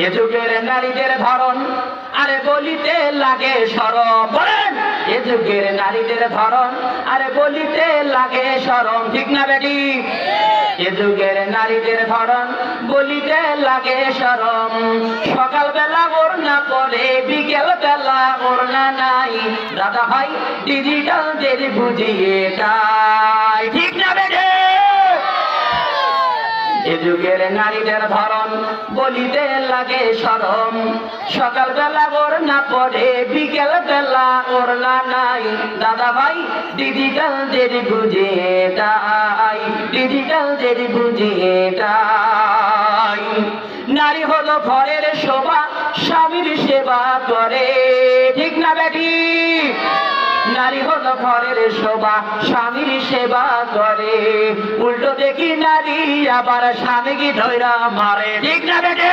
এ যুগের নারীদের ধরন আরে বলিতে লাগে শরম। বলেন, এ যুগের নারীদের ধরন আরে বলিতে লাগে শরম। ঠিক না বেটি? এ যুগের নারীদের ধরন বলিতে লাগে শরম। সকালবেলা ওড়না পরে, বিকেল বেলা ওড়না নাই। দাদা ভাই ডিজিটাল দের বুঝিয়ে তাই। ঠিক না বেটি? এ যুগের নারীদের ধরন বলিতে লাগে শরম। সকালবেলা ওড়না পরে, বিকেল বেলা ওড়না নাই। দাদা ভাই ডিজিটাল দের বুঝিয়ে তাই, ডিজিটাল দের বুঝিয়ে তাই। নারী হলো ঘরের শোভা, স্বামীর সেবা করে। ঠিক না বেটি? নারী হলো ঘরের শোভা, স্বামীর সেবা করে। উল্টো দেখি নারী আবার স্বামীকে ধৈরা মারে। ঠিক না বেটি?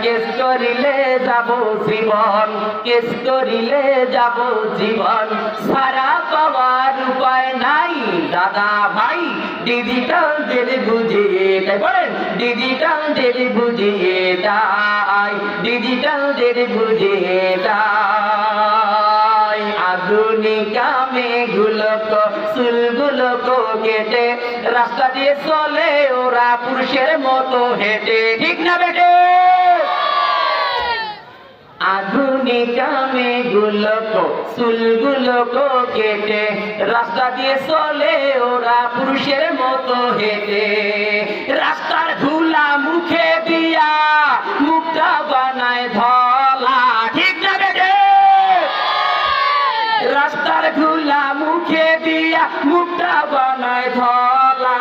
কেস করিলে যাব জীবন, কেস করিলে যাব জীবন, সারা পাওয়ার উপায় নাই। দাদা ভাই ডিজিটাল দের বুঝিয়ে তাই। বলেন, ডিজিটাল দের বুঝিয়ে তাই, ডিজিটাল দের বুঝিয়ে তাই। আধুনিক মেয়েগুলোকে চুলগুলোকে কেটে রাস্তা দিয়ে চলে ওরা পুরুষের মতো হেঁটে। ঠিক না বেটে? আধুনিক মেয়েগুলোকে চুলগুলোকে কেটে রাস্তা দিয়ে চলে ওরা পুরুষের মতো হেঁটে। রাস্তার ধুলা মুখে দিয়া মুখটা বানায় ধলা। ঠিক না বেটে? রাস্তার ধুলা মুখে দিয়া মুখটা বানায় ধলা।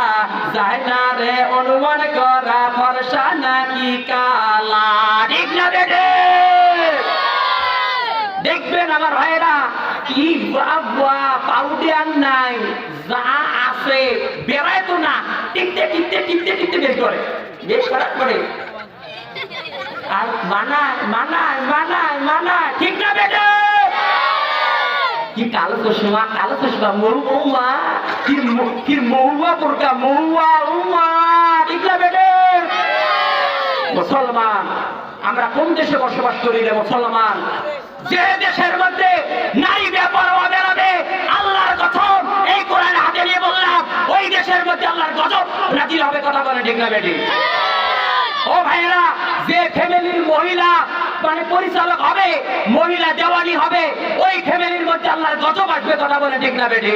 যায় না রে অনুমান করা ফর্সা নাকি কালা। ঠিক না বেটে? দেখবেন আমার ভাইরা কি বাবা পাউডার নাই, যা আছে বেড়ায় তো না, টিকতে টিকতে টিকতে টিকতে বের করে, বেশ করার পরে আর মানায় মানায় মানায় মানায়। ঠিক না বেটে? কি কালো চশমা, কালো চশমা, মৌমা কি মৌয়া বোরকা, মৌয়া উমা। ঠিক না বেটে? মুসলমান আমরা কোন দেশে বসবাস করি রে মুসলমান? যে দেশের মধ্যে নারী বেপরোয়া বেরোবে, আল্লাহর কসম এই কোরআন হাতে নিয়ে বললাম, ওই দেশের মধ্যে আল্লাহর গজব নাজিল হবে। কথা বলে ঠিক না বেটি? ও ভাইরা, যে ফ্যামিলির মহিলা মানে পরিচালক হবে, মহিলা দেওয়ানি হবে, ওই ফ্যামিলির মধ্যে আল্লাহর গজব আসবে। কথা বলে ঠিক না বেটি?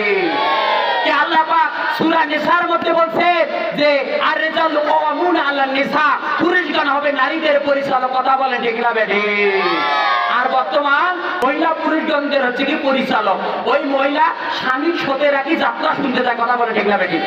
আল্লাহ পাক সূরা নিসার মধ্যে বলছে যে আর রিজাল কাওয়ামুনা আলান নিসা, পুরুষগণ হবে নারীদের পরিচালক। কথা বলে ঠিক না বেটি? আর বর্তমান মহিলা পুরুষগণদের হচ্ছে কি পরিচালক। ওই মহিলা স্বামীর সাথে রাখি যাত্রা শুনতে যায়। কথা বলে ঠিক না বেটি?